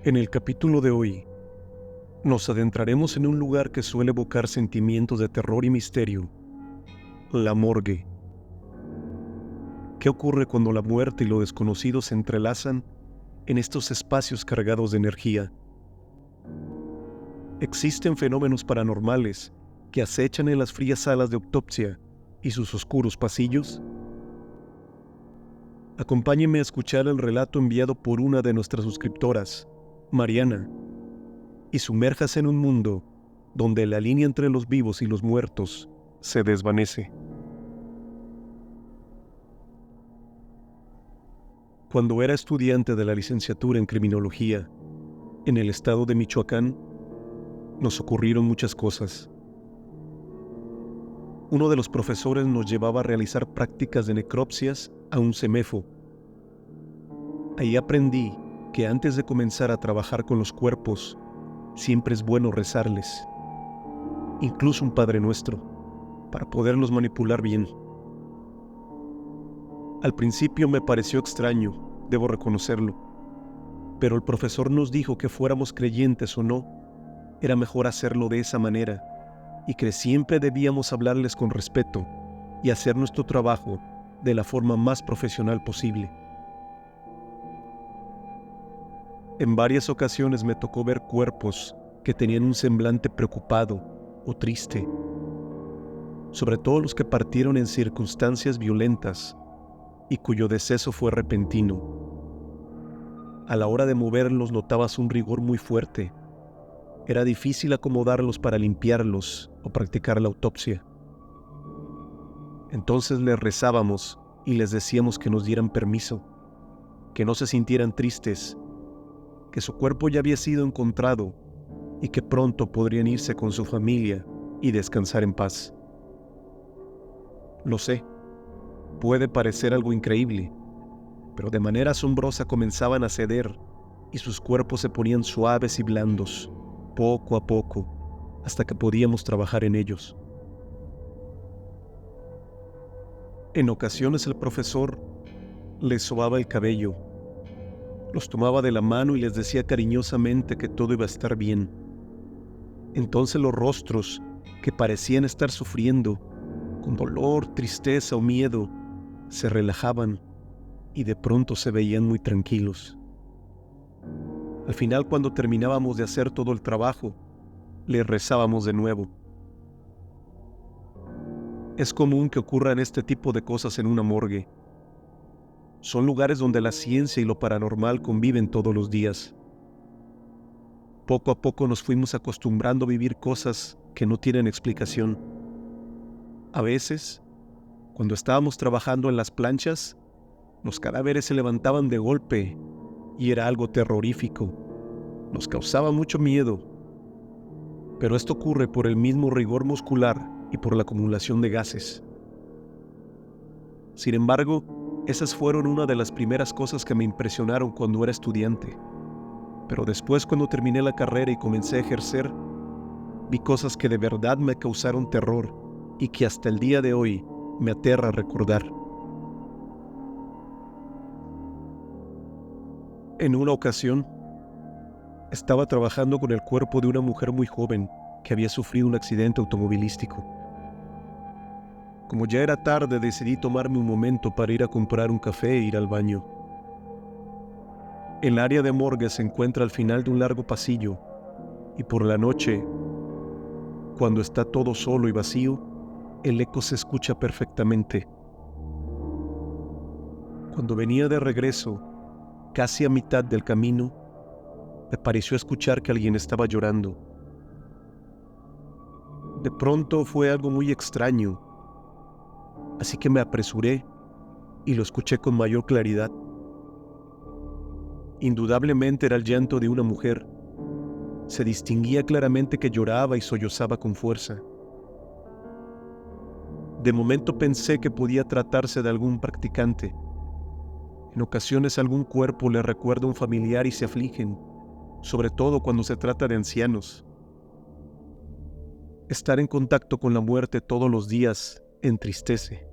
En el capítulo de hoy, nos adentraremos en un lugar que suele evocar sentimientos de terror y misterio: la morgue. ¿Qué ocurre cuando la muerte y lo desconocido se entrelazan en estos espacios cargados de energía? ¿Existen fenómenos paranormales que acechan en las frías salas de autopsia y sus oscuros pasillos? Acompáñenme a escuchar el relato enviado por una de nuestras suscriptoras, Mariana, y sumérjase en un mundo donde la línea entre los vivos y los muertos se desvanece. Cuando era estudiante de la licenciatura en criminología en el estado de Michoacán, nos ocurrieron muchas cosas. Uno de los profesores nos llevaba a realizar prácticas de necropsias a un CEMEFO. Ahí aprendí que antes de comenzar a trabajar con los cuerpos, siempre es bueno rezarles, incluso un Padre Nuestro, para poderlos manipular bien. Al principio me pareció extraño, debo reconocerlo, pero el profesor nos dijo que fuéramos creyentes o no, era mejor hacerlo de esa manera, y que siempre debíamos hablarles con respeto y hacer nuestro trabajo de la forma más profesional posible. En varias ocasiones me tocó ver cuerpos que tenían un semblante preocupado o triste, sobre todo los que partieron en circunstancias violentas y cuyo deceso fue repentino. A la hora de moverlos notabas un rigor muy fuerte. Era difícil acomodarlos para limpiarlos o practicar la autopsia. Entonces les rezábamos y les decíamos que nos dieran permiso, que no se sintieran tristes, que su cuerpo ya había sido encontrado y que pronto podrían irse con su familia y descansar en paz. Lo sé, puede parecer algo increíble, pero de manera asombrosa comenzaban a ceder y sus cuerpos se ponían suaves y blandos, poco a poco, hasta que podíamos trabajar en ellos. En ocasiones el profesor les sobaba el cabello, los tomaba de la mano y les decía cariñosamente que todo iba a estar bien. Entonces los rostros, que parecían estar sufriendo, con dolor, tristeza o miedo, se relajaban y de pronto se veían muy tranquilos. Al final, cuando terminábamos de hacer todo el trabajo, les rezábamos de nuevo. Es común que ocurran este tipo de cosas en una morgue. Son lugares donde la ciencia y lo paranormal conviven todos los días. Poco a poco nos fuimos acostumbrando a vivir cosas que no tienen explicación. A veces, cuando estábamos trabajando en las planchas, los cadáveres se levantaban de golpe y era algo terrorífico. Nos causaba mucho miedo. Pero esto ocurre por el mismo rigor muscular y por la acumulación de gases. Sin embargo, esas fueron una de las primeras cosas que me impresionaron cuando era estudiante. Pero después, cuando terminé la carrera y comencé a ejercer, vi cosas que de verdad me causaron terror y que hasta el día de hoy me aterra recordar. En una ocasión, estaba trabajando con el cuerpo de una mujer muy joven que había sufrido un accidente automovilístico. Como ya era tarde, decidí tomarme un momento para ir a comprar un café e ir al baño. El área de morgue se encuentra al final de un largo pasillo y por la noche, cuando está todo solo y vacío, el eco se escucha perfectamente. Cuando venía de regreso, casi a mitad del camino, me pareció escuchar que alguien estaba llorando. De pronto fue algo muy extraño, así que me apresuré y lo escuché con mayor claridad. Indudablemente era el llanto de una mujer. Se distinguía claramente que lloraba y sollozaba con fuerza. De momento pensé que podía tratarse de algún practicante. En ocasiones algún cuerpo le recuerda a un familiar y se afligen, sobre todo cuando se trata de ancianos. Estar en contacto con la muerte todos los días entristece.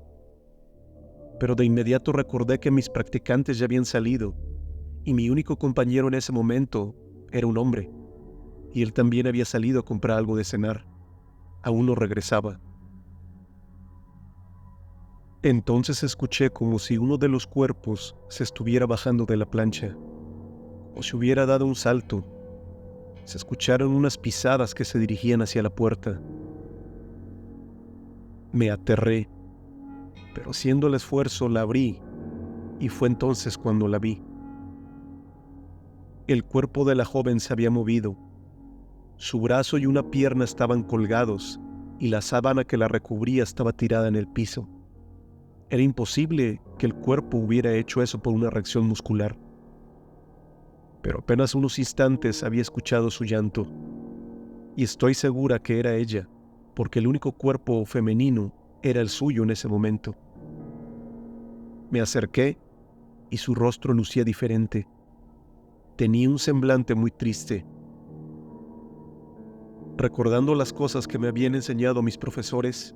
Pero de inmediato recordé que mis practicantes ya habían salido y mi único compañero en ese momento Era un hombre, y él también había salido a comprar algo de cenar. Aún no regresaba. Entonces escuché como si uno de los cuerpos se estuviera bajando de la plancha, o se hubiera dado un salto. Se escucharon unas pisadas que se dirigían hacia la puerta. Me aterré, pero haciendo el esfuerzo la abrí, y fue entonces cuando la vi. El cuerpo de la joven se había movido. Su brazo y una pierna estaban colgados, y la sábana que la recubría estaba tirada en el piso. Era imposible que el cuerpo hubiera hecho eso por una reacción muscular. Pero apenas unos instantes había escuchado su llanto, y estoy segura que era ella, porque el único cuerpo femenino era el suyo en ese momento. Me acerqué y su rostro lucía diferente. Tenía un semblante muy triste. Recordando las cosas que me habían enseñado mis profesores,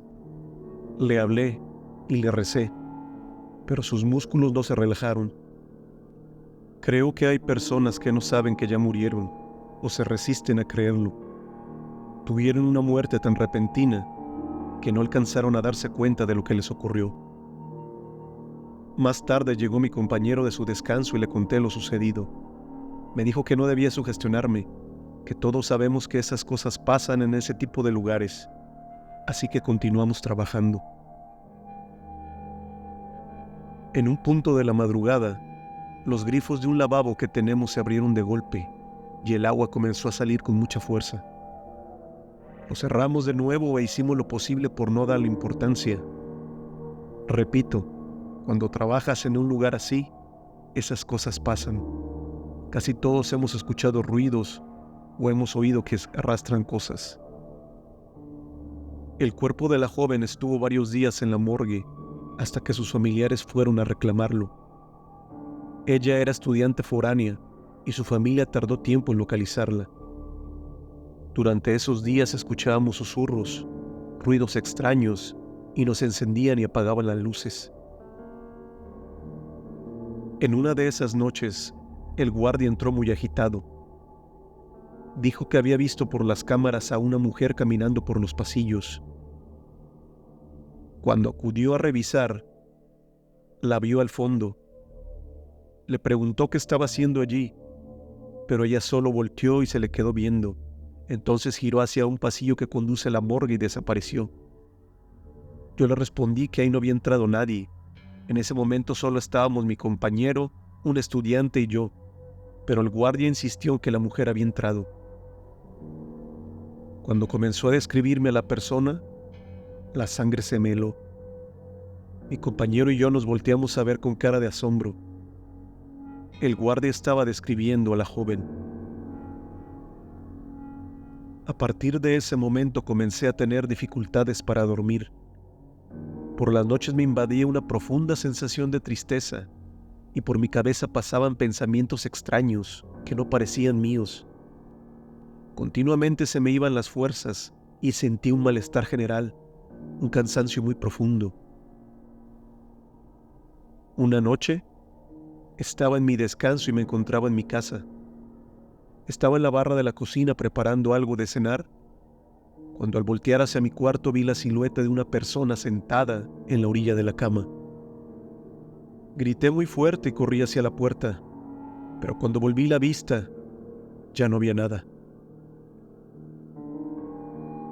le hablé y le recé, pero sus músculos no se relajaron. Creo que hay personas que no saben que ya murieron o se resisten a creerlo. Tuvieron una muerte tan repentina que no alcanzaron a darse cuenta de lo que les ocurrió. Más tarde llegó mi compañero de su descanso y le conté lo sucedido. Me dijo que no debía sugestionarme, que todos sabemos que esas cosas pasan en ese tipo de lugares, así que continuamos trabajando. En un punto de la madrugada, los grifos de un lavabo que tenemos se abrieron de golpe y el agua comenzó a salir con mucha fuerza. Lo cerramos de nuevo e hicimos lo posible por no darle importancia. Repito, cuando trabajas en un lugar así, esas cosas pasan. Casi todos hemos escuchado ruidos o hemos oído que arrastran cosas. El cuerpo de la joven estuvo varios días en la morgue hasta que sus familiares fueron a reclamarlo. Ella era estudiante foránea y su familia tardó tiempo en localizarla. Durante esos días escuchábamos susurros, ruidos extraños y nos encendían y apagaban las luces. En una de esas noches, el guardia entró muy agitado. Dijo que había visto por las cámaras a una mujer caminando por los pasillos. Cuando acudió a revisar, la vio al fondo. Le preguntó qué estaba haciendo allí, pero ella solo volteó y se le quedó viendo. Entonces giró hacia un pasillo que conduce a la morgue y desapareció. Yo le respondí que ahí no había entrado nadie. En ese momento solo estábamos mi compañero, un estudiante y yo, pero el guardia insistió en que la mujer había entrado. Cuando comenzó a describirme a la persona, la sangre se me heló. Mi compañero y yo nos volteamos a ver con cara de asombro. El guardia estaba describiendo a la joven. A partir de ese momento comencé a tener dificultades para dormir. Por las noches me invadía una profunda sensación de tristeza y por mi cabeza pasaban pensamientos extraños que no parecían míos. Continuamente se me iban las fuerzas y sentí un malestar general, un cansancio muy profundo. Una noche, estaba en mi descanso y me encontraba en mi casa. Estaba en la barra de la cocina preparando algo de cenar, cuando al voltear hacia mi cuarto vi la silueta de una persona sentada en la orilla de la cama. Grité muy fuerte y corrí hacia la puerta, pero cuando volví la vista, ya no había nada.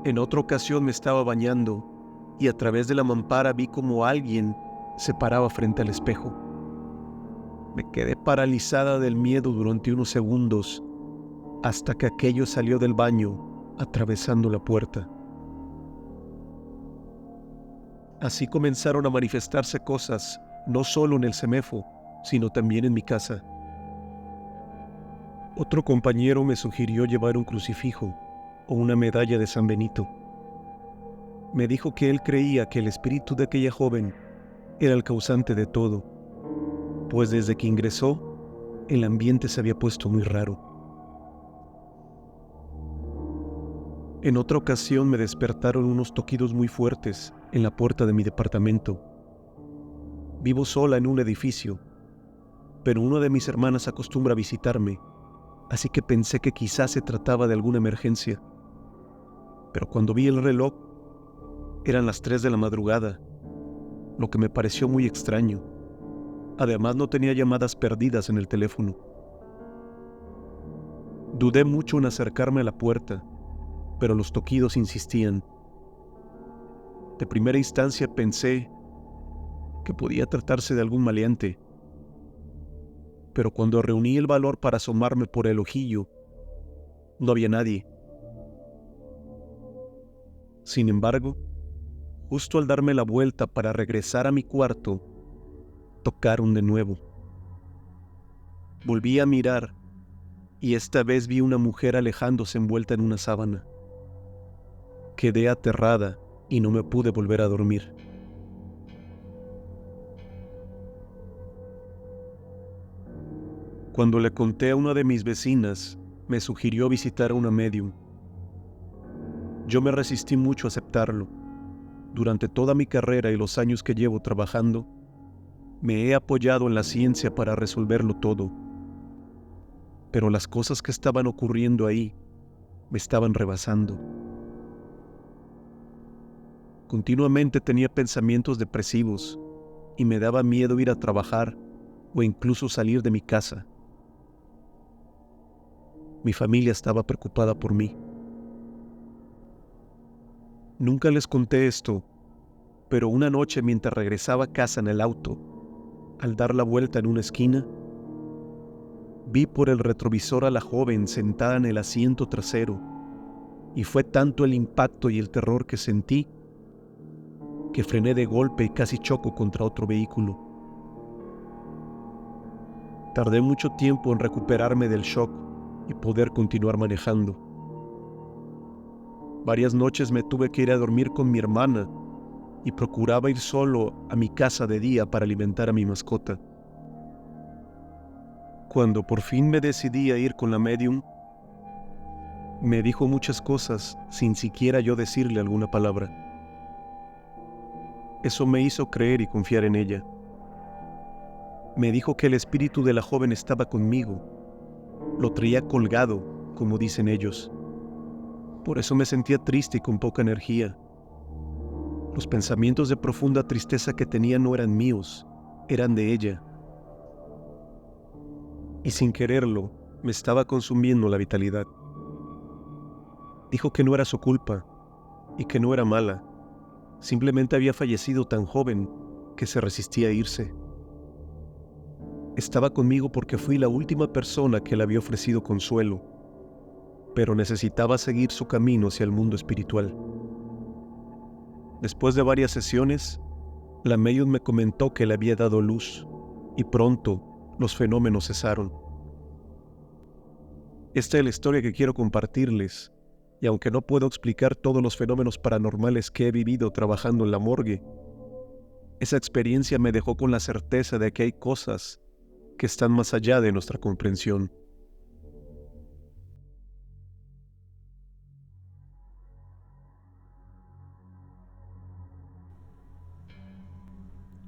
En otra ocasión me estaba bañando y a través de la mampara vi como alguien se paraba frente al espejo. Me quedé paralizada del miedo durante unos segundos hasta que aquello salió del baño atravesando la puerta. Así comenzaron a manifestarse cosas, no solo en el CEMEFO, sino también en mi casa. Otro compañero me sugirió llevar un crucifijo o una medalla de San Benito. Me dijo que él creía que el espíritu de aquella joven era el causante de todo, pues desde que ingresó, el ambiente se había puesto muy raro. En otra ocasión me despertaron unos toquidos muy fuertes en la puerta de mi departamento. Vivo sola en un edificio, pero una de mis hermanas acostumbra a visitarme así que pensé que quizás se trataba de alguna emergencia. Pero cuando vi el reloj, eran las 3 de la madrugada, lo que me pareció muy extraño. Además, no tenía llamadas perdidas en el teléfono. Dudé mucho en acercarme a la puerta, pero los toquidos insistían. De primera instancia pensé que podía tratarse de algún maleante, pero cuando reuní el valor para asomarme por el ojillo, no había nadie. Sin embargo, justo al darme la vuelta para regresar a mi cuarto, tocaron de nuevo. Volví a mirar y esta vez vi una mujer alejándose envuelta en una sábana. Quedé aterrada y no me pude volver a dormir. Cuando le conté a una de mis vecinas, me sugirió visitar a una médium. Yo me resistí mucho a aceptarlo. Durante toda mi carrera y los años que llevo trabajando, me he apoyado en la ciencia para resolverlo todo. Pero las cosas que estaban ocurriendo ahí me estaban rebasando. Continuamente tenía pensamientos depresivos y me daba miedo ir a trabajar o incluso salir de mi casa. Mi familia estaba preocupada por mí. Nunca les conté esto, pero una noche mientras regresaba a casa en el auto, al dar la vuelta en una esquina, vi por el retrovisor a la joven sentada en el asiento trasero, y fue tanto el impacto y el terror que sentí que frené de golpe y casi choco contra otro vehículo. Tardé mucho tiempo en recuperarme del shock y poder continuar manejando. Varias noches me tuve que ir a dormir con mi hermana y procuraba ir solo a mi casa de día para alimentar a mi mascota. Cuando por fin me decidí a ir con la medium, me dijo muchas cosas sin siquiera yo decirle alguna palabra. Eso me hizo creer y confiar en ella. Me dijo que el espíritu de la joven estaba conmigo. Lo traía colgado, como dicen ellos. Por eso me sentía triste y con poca energía. Los pensamientos de profunda tristeza que tenía no eran míos, eran de ella. Y sin quererlo, me estaba consumiendo la vitalidad. Dijo que no era su culpa y que no era mala. Simplemente había fallecido tan joven que se resistía a irse. Estaba conmigo porque fui la última persona que le había ofrecido consuelo, pero necesitaba seguir su camino hacia el mundo espiritual. Después de varias sesiones, la medium me comentó que le había dado luz y pronto los fenómenos cesaron. Esta es la historia que quiero compartirles, y aunque no puedo explicar todos los fenómenos paranormales que he vivido trabajando en la morgue, esa experiencia me dejó con la certeza de que hay cosas que están más allá de nuestra comprensión.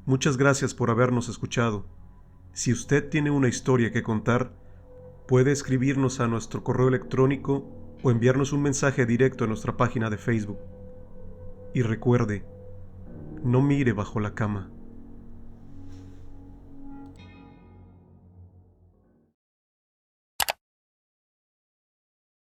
Muchas gracias por habernos escuchado. Si usted tiene una historia que contar, puede escribirnos a nuestro correo electrónico o enviarnos un mensaje directo a nuestra página de Facebook. Y recuerde, no mire bajo la cama.